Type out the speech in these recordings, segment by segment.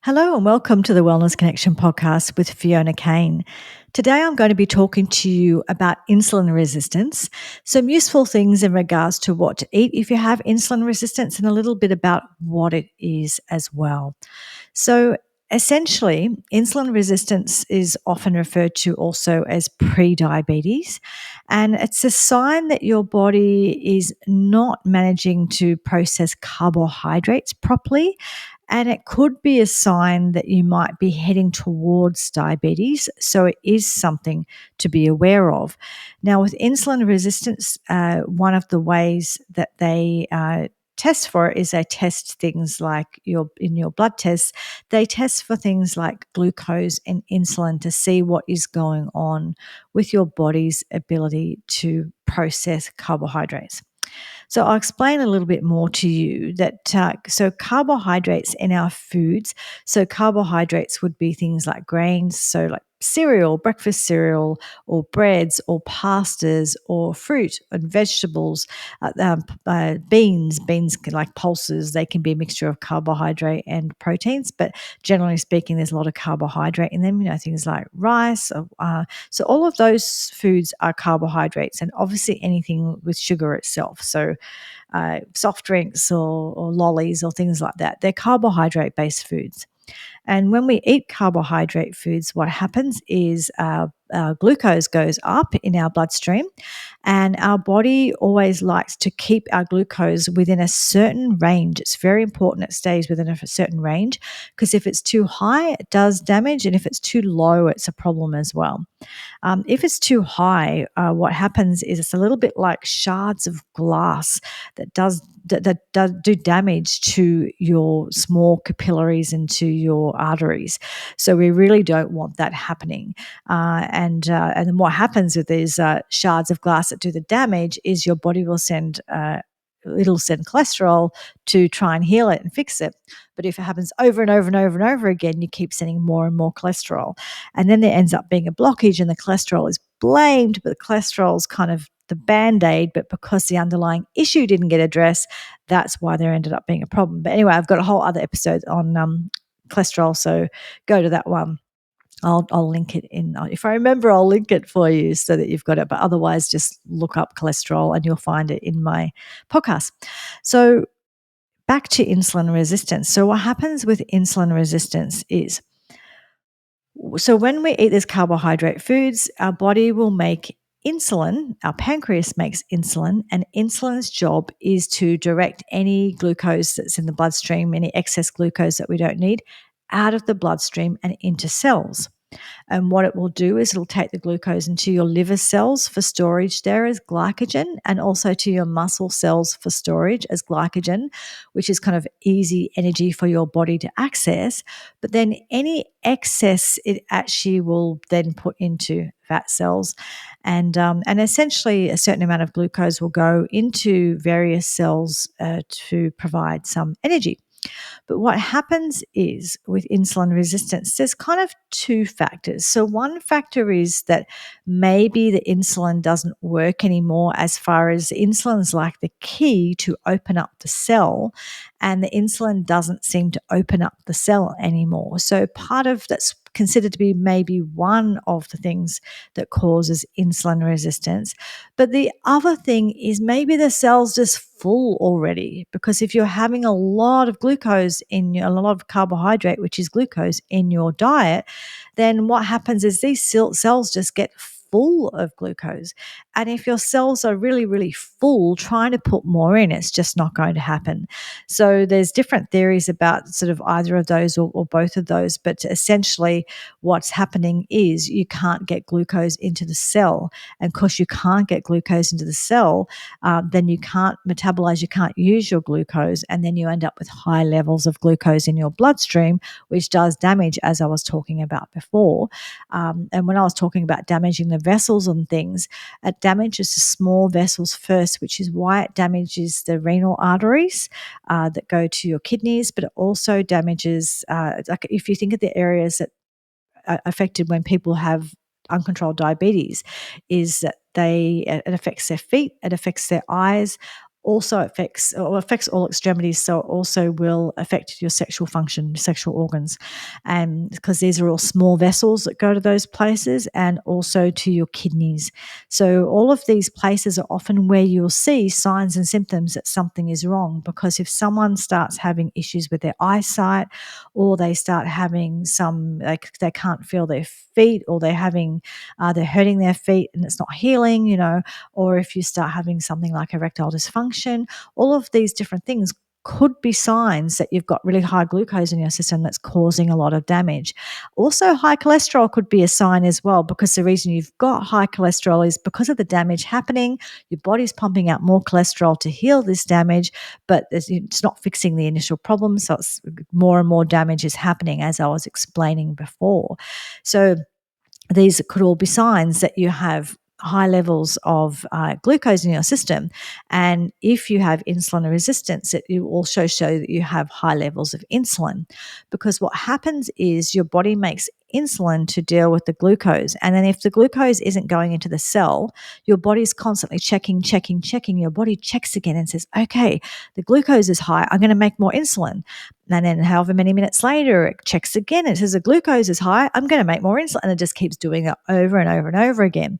Hello and welcome to the Wellness Connection podcast with Fiona Kane. Today I'm going to be talking to you about insulin resistance, some useful things in regards to what to eat if you have insulin resistance, and a little bit about what it is as well. So essentially, insulin resistance is often referred to also as pre-diabetes, and it's a sign that your body is not managing to process carbohydrates properly, and it could be a sign that you might be heading towards diabetes. So it is something to be aware of. Now, with insulin resistance, one of the ways that they test for it is they test things like in your blood tests, they test for things like glucose and insulin to see what is going on with your body's ability to process carbohydrates. So I'll explain a little bit more to you that so carbohydrates in our foods. So carbohydrates would be things like grains, so like cereal, breakfast cereal, or breads, or pastas, or fruit and vegetables, beans. Beans like pulses. They can be a mixture of carbohydrate and proteins, but generally speaking, there's a lot of carbohydrate in them. You know, things like rice. So all of those foods are carbohydrates, and obviously anything with sugar itself. So soft drinks or lollies or things like that. They're carbohydrate based foods. And when we eat carbohydrate foods, what happens is our glucose goes up in our bloodstream, and our body always likes to keep our glucose within a certain range. It's very important it stays within a certain range, because if it's too high, it does damage, and if it's too low, it's a problem as well. If it's too high, what happens is it's a little bit like shards of glass that do damage to your small capillaries and to your arteries. So we really don't want that happening. And then what happens with these shards of glass that do the damage is your body will send. It'll send cholesterol to try and heal it and fix it. But if it happens over and over and over and over again, you keep sending more and more cholesterol. And then there ends up being a blockage, and the cholesterol is blamed, but the cholesterol is kind of the band-aid, but because the underlying issue didn't get addressed, that's why there ended up being a problem. But anyway, I've got a whole other episode on cholesterol, so go to that one. I'll link it in. If I remember, I'll link it for you so that you've got it. But otherwise, just look up cholesterol and you'll find it in my podcast. So back to insulin resistance. So what happens with insulin resistance is, so when we eat these carbohydrate foods, our body will make insulin. Our pancreas makes insulin, and insulin's job is to direct any glucose that's in the bloodstream, any excess glucose that we don't need, out of the bloodstream and into cells. And what it will do is it'll take the glucose into your liver cells for storage there as glycogen, and also to your muscle cells for storage as glycogen, which is kind of easy energy for your body to access. But then any excess it actually will then put into fat cells. And essentially a certain amount of glucose will go into various cells to provide some energy. But what happens is with insulin resistance, there's kind of two factors. So, one factor is that maybe the insulin doesn't work anymore, as far as insulin's like the key to open up the cell, and the insulin doesn't seem to open up the cell anymore. So, part of that's considered to be maybe one of the things that causes insulin resistance. But the other thing is maybe the cell's just full already, because if you're having a lot of glucose a lot of carbohydrate, which is glucose in your diet, then what happens is these cells just get full of glucose. And if your cells are really, really full, trying to put more in, it's just not going to happen. So there's different theories about sort of either of those or both of those. But essentially what's happening is you can't get glucose into the cell. And because you can't get glucose into the cell, then you can't metabolize, you can't use your glucose. And then you end up with high levels of glucose in your bloodstream, which does damage, as I was talking about before. And when I was talking about damaging the vessels and things, it damages the small vessels first, which is why it damages the renal arteries that go to your kidneys, but it also damages, like if you think of the areas that are affected when people have uncontrolled diabetes, is that it affects their feet, it affects their eyes, also affects all extremities. So it also will affect your sexual function, sexual organs, and because these are all small vessels that go to those places, and also to your kidneys. So all of these places are often where you'll see signs and symptoms that something is wrong, because if someone starts having issues with their eyesight, or they start having some, like they can't feel their feet, or they're hurting their feet and it's not healing, or if you start having something like erectile dysfunction, all of these different things could be signs that you've got really high glucose in your system that's causing a lot of damage. Also, high cholesterol could be a sign as well, because the reason you've got high cholesterol is because of the damage happening. Your body's pumping out more cholesterol to heal this damage, but it's not fixing the initial problem. So it's more and more damage is happening, as I was explaining before. So these could all be signs that you have high levels of glucose in your system. And if you have insulin resistance, it will also show that you have high levels of insulin, because what happens is your body makes insulin to deal with the glucose. And then if the glucose isn't going into the cell, your body's constantly checking. Your body checks again and says, okay, the glucose is high. I'm going to make more insulin. And then however many minutes later, it checks again. It says the glucose is high. I'm going to make more insulin. And it just keeps doing it over and over and over again.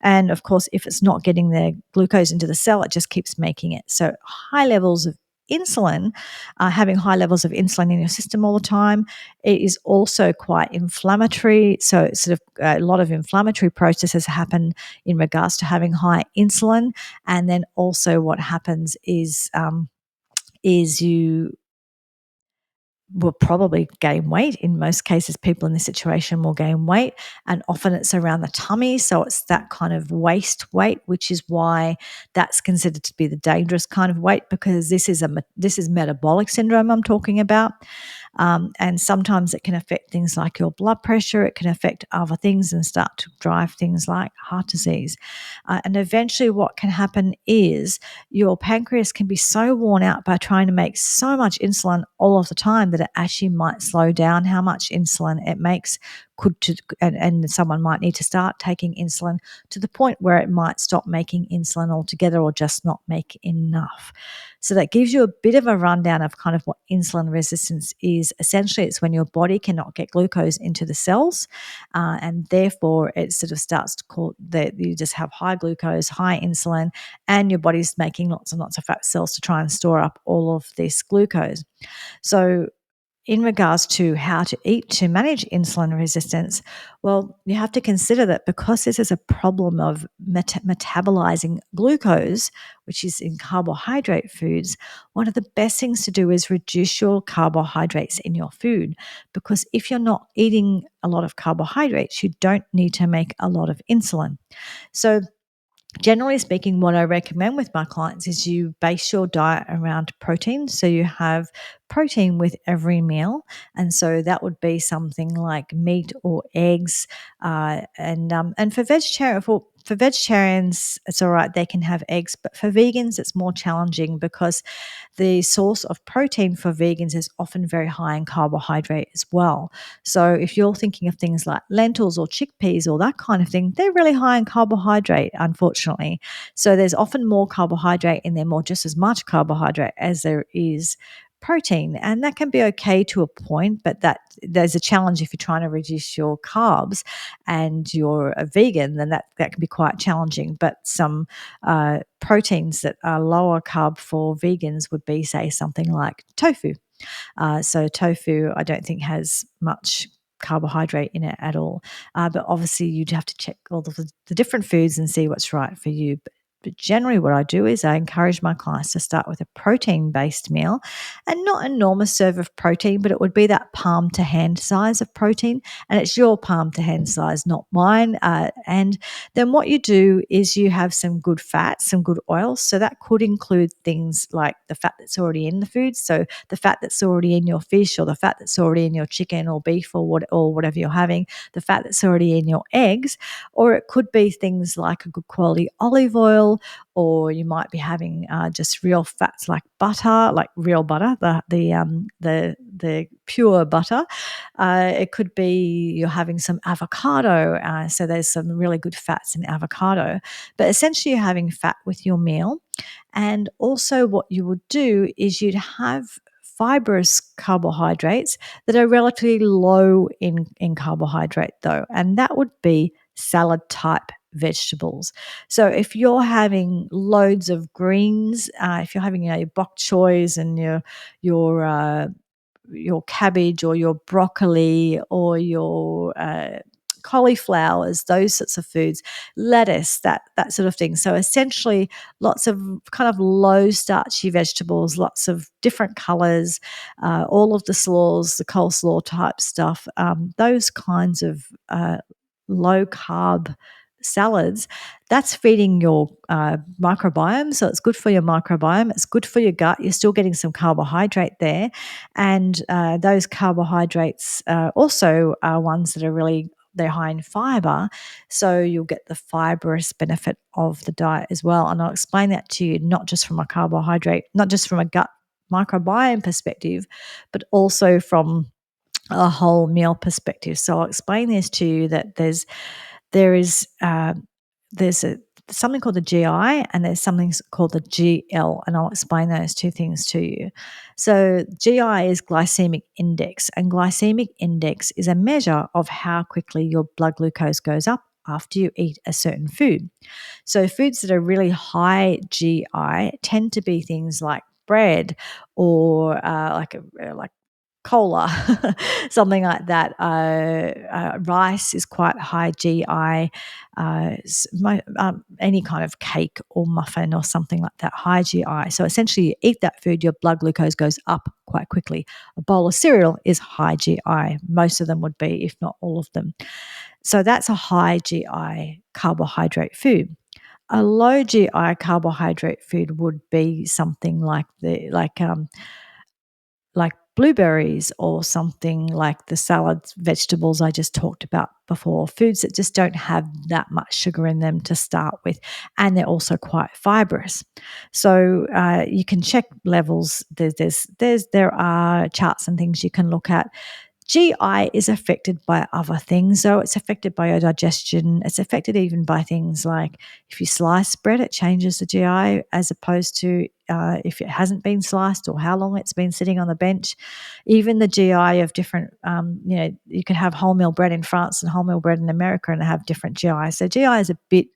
And of course, if it's not getting the glucose into the cell, it just keeps making it. So high levels of insulin, having high levels of insulin in your system all the time, it is also quite inflammatory. So it's sort of a lot of inflammatory processes happen in regards to having high insulin. And then also what happens is you will probably gain weight. In most cases, people in this situation will gain weight, and often it's around the tummy. So it's that kind of waist weight, which is why that's considered to be the dangerous kind of weight, because this is metabolic syndrome I'm talking about. And sometimes it can affect things like your blood pressure. It can affect other things and start to drive things like heart disease. And eventually what can happen is your pancreas can be so worn out by trying to make so much insulin all of the time that it actually might slow down how much insulin it makes. And someone might need to start taking insulin to the point where it might stop making insulin altogether, or just not make enough. So that gives you a bit of a rundown of kind of what insulin resistance is. Essentially, it's when your body cannot get glucose into the cells, and therefore it sort of starts to call that you just have high glucose, high insulin, and your body's making lots and lots of fat cells to try and store up all of this glucose. So in regards to how to eat to manage insulin resistance, well, you have to consider that because this is a problem of metabolizing glucose, which is in carbohydrate foods, one of the best things to do is reduce your carbohydrates in your food. Because if you're not eating a lot of carbohydrates, you don't need to make a lot of insulin. So generally speaking, what I recommend with my clients is you base your diet around protein. So you have protein with every meal. And so that would be something like meat or eggs. And for vegetarians, it's all right, they can have eggs. But for vegans, it's more challenging, because the source of protein for vegans is often very high in carbohydrate as well. So if you're thinking of things like lentils or chickpeas or that kind of thing, they're really high in carbohydrate, unfortunately. So there's often more carbohydrate in them, or just as much carbohydrate as there is protein. And that can be okay to a point, but there's a challenge if you're trying to reduce your carbs and you're a vegan, then that can be quite challenging. But some proteins that are lower carb for vegans would be, say, something like tofu. So tofu, I don't think has much carbohydrate in it at all. But obviously, you'd have to check all the different foods and see what's right for you. But generally, what I do is I encourage my clients to start with a protein-based meal, and not an enormous serve of protein, but it would be that palm to hand size of protein. And it's your palm to hand size, not mine. And then what you do is you have some good fats, some good oils. So that could include things like the fat that's already in the food. So the fat that's already in your fish, or the fat that's already in your chicken or beef, or whatever you're having, the fat that's already in your eggs. Or it could be things like a good quality olive oil, oil, or you might be having just real fats like butter, like real butter, the pure butter. It could be you're having some avocado, so there's some really good fats in avocado. But essentially, you're having fat with your meal. And also, what you would do is you'd have fibrous carbohydrates that are relatively low in carbohydrate, though, and that would be salad type vegetables. So if you're having loads of greens, if you're having your bok choys and your your cabbage or your broccoli or your cauliflowers, those sorts of foods, lettuce, that sort of thing. So essentially, lots of kind of low starchy vegetables, lots of different colours, all of the slaws, the coleslaw type stuff, those kinds of low carb salads, that's feeding your microbiome. So it's good for your microbiome. It's good for your gut. You're still getting some carbohydrate there. And those carbohydrates also are ones that are really, they're high in fiber. So you'll get the fibrous benefit of the diet as well. And I'll explain that to you, not just from a carbohydrate, not just from a gut microbiome perspective, but also from a whole meal perspective. So I'll explain this to you that there is there's something called the GI and there's something called the GL, and I'll explain those two things to you. So GI is glycemic index, and glycemic index is a measure of how quickly your blood glucose goes up after you eat a certain food. So foods that are really high GI tend to be things like bread or like cola, something like that. Rice is quite high GI. Any kind of cake or muffin or something like that, high GI. So essentially, you eat that food, your blood glucose goes up quite quickly. A bowl of cereal is high GI. Most of them would be, if not all of them. So that's a high GI carbohydrate food. A low GI carbohydrate food would be something like blueberries or something like the salads, vegetables I just talked about before, foods that just don't have that much sugar in them to start with. And they're also quite fibrous. So you can check levels. There are charts and things you can look at. GI is affected by other things. So it's affected by your digestion. It's affected even by things like if you slice bread, it changes the GI as opposed to if it hasn't been sliced or how long it's been sitting on the bench. Even the GI of different, you can have wholemeal bread in France and wholemeal bread in America and have different GI. So GI is a bit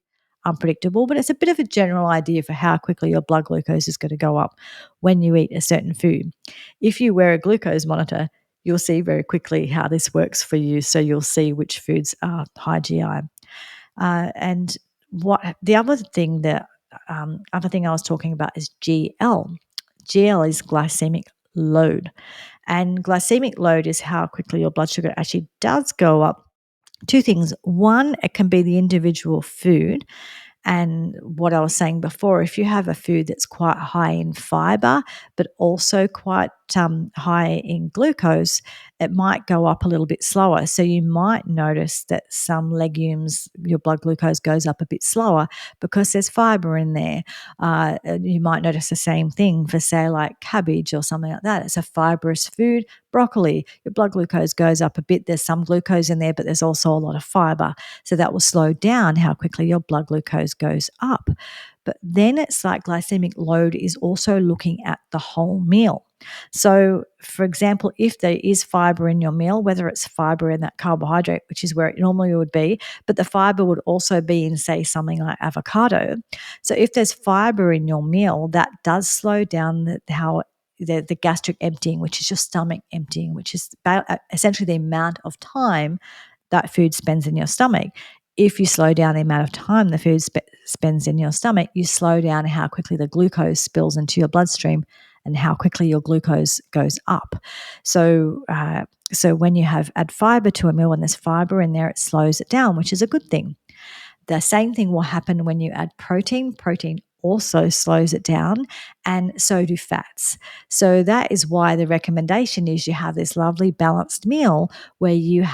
unpredictable, but it's a bit of a general idea for how quickly your blood glucose is going to go up when you eat a certain food. If you wear a glucose monitor, you'll see very quickly how this works for you. So you'll see which foods are high GI. And what the other thing I was talking about is GL. GL is glycemic load. And glycemic load is how quickly your blood sugar actually does go up. Two things. One, it can be the individual food. And what I was saying before, if you have a food that's quite high in fiber, but also quite high in glucose, it might go up a little bit slower. So you might notice that some legumes, your blood glucose goes up a bit slower because there's fiber in there. You might notice the same thing for, say, like cabbage or something like that. It's a fibrous food. Broccoli, your blood glucose goes up a bit. There's some glucose in there, but there's also a lot of fiber. So that will slow down how quickly your blood glucose goes up. But then it's like glycemic load is also looking at the whole meal. So, for example, if there is fiber in your meal, whether it's fiber in that carbohydrate, which is where it normally would be, but the fiber would also be in, say, something like avocado. So if there's fiber in your meal, that does slow down the gastric emptying, which is your stomach emptying, which is essentially the amount of time that food spends in your stomach. If you slow down the amount of time the food spends in your stomach, you slow down how quickly the glucose spills into your bloodstream and how quickly your glucose goes up. So when you add fiber to a meal and there's fiber in there, it slows it down, which is a good thing. The same thing will happen when you add protein. Protein also slows it down, and so do fats. So that is why the recommendation is you have this lovely balanced meal where you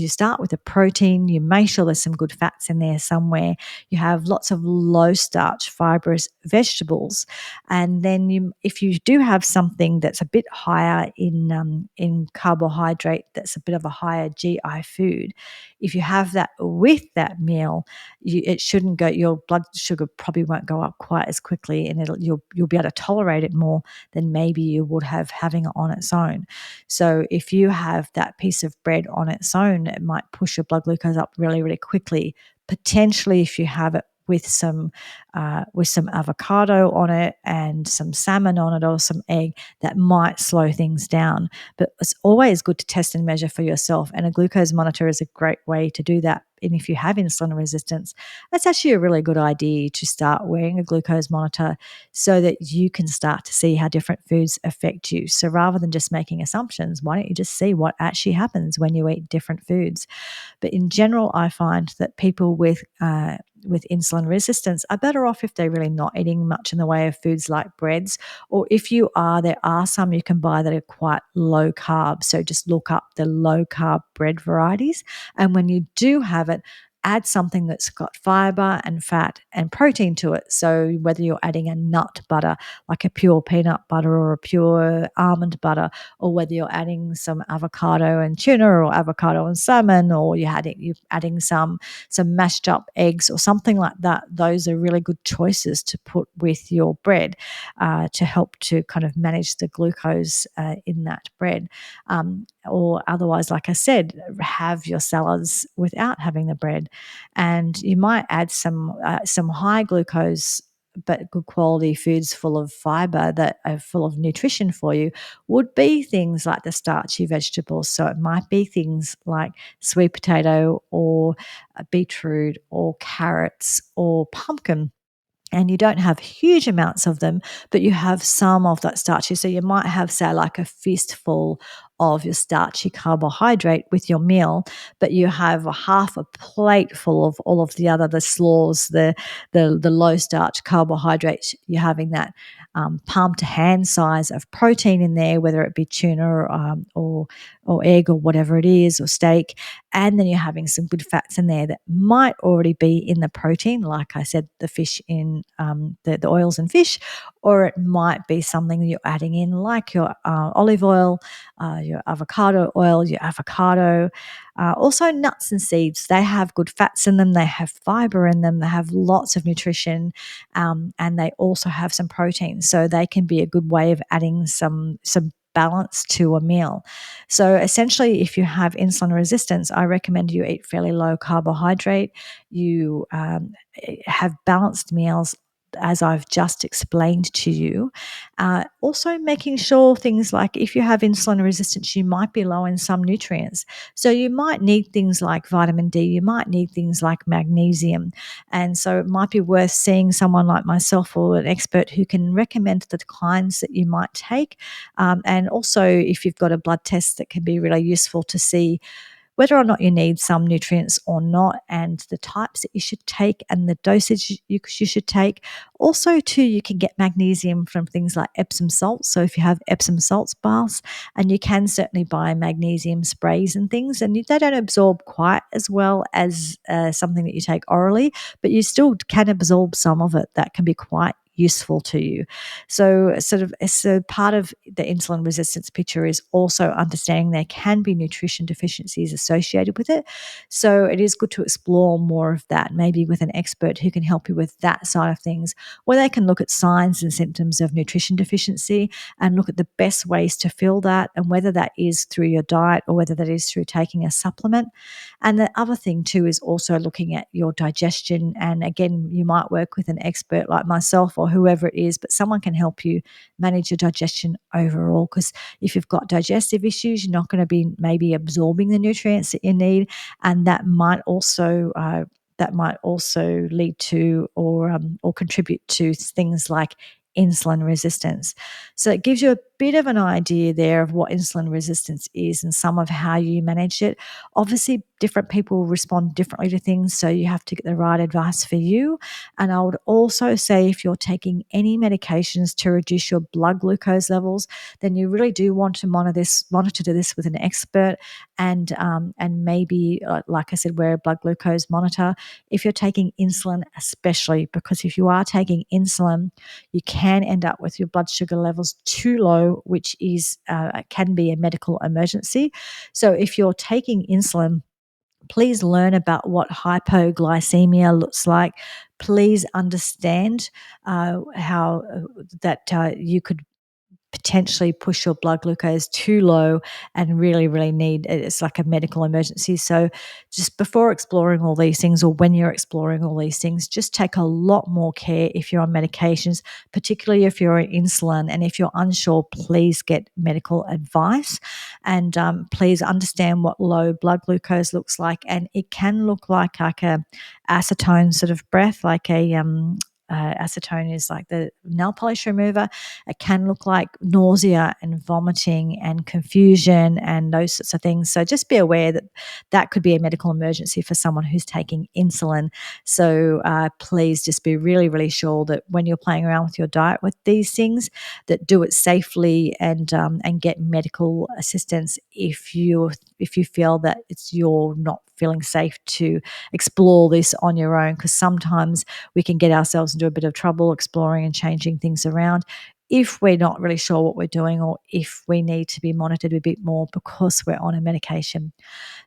start with a protein, you make sure there's some good fats in there somewhere, you have lots of low starch fibrous vegetables, and then if you do have something that's a bit higher in carbohydrate, that's a bit of a higher GI food, if you have that with that meal, it shouldn't go. Your blood sugar probably won't go up quite as quickly, and you'll be able to tolerate it more than maybe you would have having it on its own. So if you have that piece of bread on its own, it might push your blood glucose up really, really quickly. Potentially, if you have it with some avocado on it and some salmon on it or some egg, that might slow things down. But it's always good to test and measure for yourself, and a glucose monitor is a great way to do that. And if you have insulin resistance, that's actually a really good idea to start wearing a glucose monitor so that you can start to see how different foods affect you. So rather than just making assumptions, why don't you just see what actually happens when you eat different foods? But in general, I find that people with insulin resistance are better off if they're really not eating much in the way of foods like breads, or if you are, there are some you can buy that are quite low carb. So just look up the low carb bread varieties, and when you do have it, add something that's got fiber and fat and protein to it. So whether you're adding a nut butter, like a pure peanut butter or a pure almond butter, or whether you're adding some avocado and tuna or avocado and salmon, or you're adding some mashed up eggs or something like that, those are really good choices to put with your bread to help to kind of manage the glucose in that bread. Or otherwise, like I said, have your salads without having the bread, and you might add some high glucose but good quality foods full of fiber that are full of nutrition for you would be things like the starchy vegetables. So it might be things like sweet potato or beetroot or carrots or pumpkin, and you don't have huge amounts of them, but you have some of that starchy. So you might have, say, like a fistful of your starchy carbohydrate with your meal, but you have a half a plate full of all of the slaws, the low starch carbohydrates. You're having that palm to hand size of protein in there, whether it be tuna or egg or whatever it is, or steak, and then you're having some good fats in there that might already be in the protein, like I said, the fish in the oils and fish, or it might be something that you're adding in, like your olive oil, your avocado oil, your avocado. Also, nuts and seeds, they have good fats in them, they have fiber in them, they have lots of nutrition, and they also have some protein. So they can be a good way of adding some balance to a meal. So essentially, if you have insulin resistance, I recommend you eat fairly low carbohydrate. You have balanced meals, as I've just explained to you. Also, making sure things like if you have insulin resistance, you might be low in some nutrients. So you might need things like vitamin D, you might need things like magnesium. And so it might be worth seeing someone like myself or an expert who can recommend the kinds that you might take. And also, if you've got a blood test, that can be really useful to see whether or not you need some nutrients or not, and the types that you should take and the dosage you should take. Also, too, you can get magnesium from things like Epsom salts. So if you have Epsom salts baths, and you can certainly buy magnesium sprays and things, and they don't absorb quite as well as something that you take orally, but you still can absorb some of it. That can be quite useful to you. So part of the insulin resistance picture is also understanding there can be nutrition deficiencies associated with it. So it is good to explore more of that, maybe with an expert who can help you with that side of things, where they can look at signs and symptoms of nutrition deficiency and look at the best ways to fill that, and whether that is through your diet or whether that is through taking a supplement. And the other thing too is also looking at your digestion. And again, you might work with an expert like myself or whoever it is, but someone can help you manage your digestion overall. Because if you've got digestive issues, you're not going to be maybe absorbing the nutrients that you need, and that might also lead to or contribute to things like insulin resistance. So it gives you a bit of an idea there of what insulin resistance is and some of how you manage it. Obviously, different people respond differently to things, so you have to get the right advice for you. And I would also say if you're taking any medications to reduce your blood glucose levels, then you really do want to monitor this with an expert, and maybe, like I said, wear a blood glucose monitor if you're taking insulin, especially because if you are taking insulin, you can end up with your blood sugar levels too low, which is can be a medical emergency. So if you're taking insulin, please learn about what hypoglycemia looks like. Please understand how that you could potentially push your blood glucose too low and really, really need it's like a medical emergency. So, just before exploring all these things, or when you're exploring all these things, just take a lot more care if you're on medications, particularly if you're on insulin. And if you're unsure, please get medical advice, and please understand what low blood glucose looks like. And it can look like a acetone sort of breath, like a acetone is like the nail polish remover. It can look like nausea and vomiting and confusion and those sorts of things. So just be aware that that could be a medical emergency for someone who's taking insulin. So please just be really, really sure that when you're playing around with your diet with these things, that do it safely, and get medical assistance if you feel that you're not feeling safe to explore this on your own, because sometimes we can get ourselves into a bit of trouble exploring and changing things around if we're not really sure what we're doing, or if we need to be monitored a bit more because we're on a medication.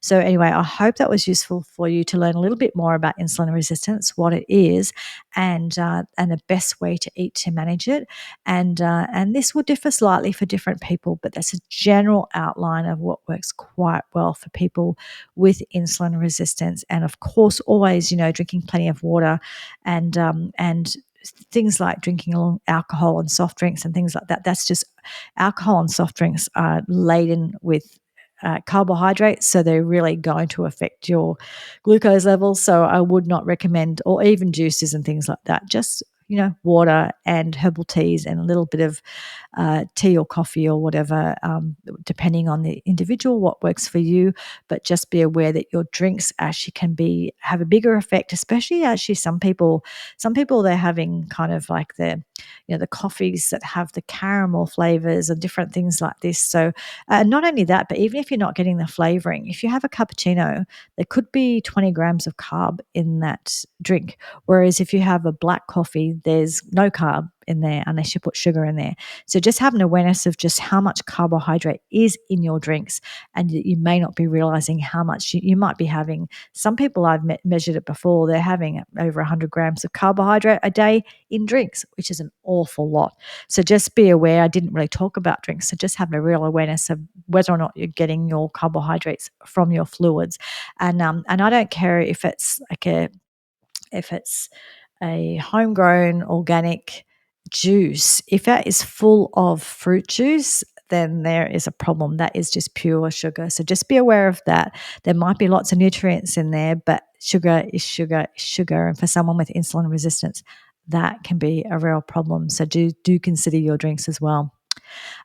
So anyway, I hope that was useful for you to learn a little bit more about insulin resistance, what it is, and the best way to eat to manage it. And this will differ slightly for different people, but that's a general outline of what works quite well for people with insulin resistance. And of course, always, drinking plenty of water, and things like drinking alcohol and soft drinks and things like that. That's just alcohol and soft drinks are laden with carbohydrates, so they're really going to affect your glucose levels. So I would not recommend, or even juices and things like that. Just water and herbal teas and a little bit of tea or coffee or whatever, depending on the individual, what works for you. But just be aware that your drinks actually can have a bigger effect, especially actually some people they're having kind of like the coffees that have the caramel flavors and different things like this. So not only that, but even if you're not getting the flavoring, if you have a cappuccino, there could be 20 grams of carb in that drink. Whereas if you have a black coffee, there's no carb in there unless you put sugar in there. So just have an awareness of just how much carbohydrate is in your drinks, and you may not be realizing how much you might be having. Some people, I've measured it before, they're having over 100 grams of carbohydrate a day in drinks, which is an awful lot. So just be aware. I didn't really talk about drinks, so just have a real awareness of whether or not you're getting your carbohydrates from your fluids. And I don't care if it's a homegrown organic juice. If that is full of fruit juice, then there is a problem. That is just pure sugar. So just be aware of that. There might be lots of nutrients in there, but sugar is sugar is sugar. And for someone with insulin resistance, that can be a real problem. So do consider your drinks as well.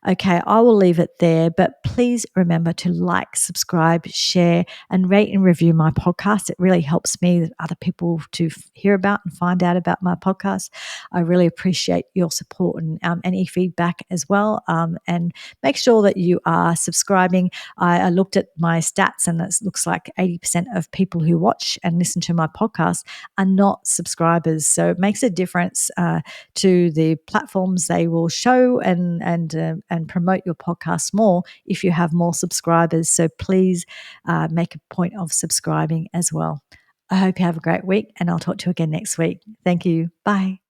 Okay, I will leave it there, but please remember to like, subscribe, share, and rate and review my podcast. It really helps me, other people, to hear about and find out about my podcast. I really appreciate your support and any feedback as well. And make sure that you are subscribing. I looked at my stats, and it looks like 80% of people who watch and listen to my podcast are not subscribers. So it makes a difference to the platforms. They will show and promote your podcast more if you have more subscribers. So please make a point of subscribing as well. I hope you have a great week, and I'll talk to you again next week. Thank you. Bye.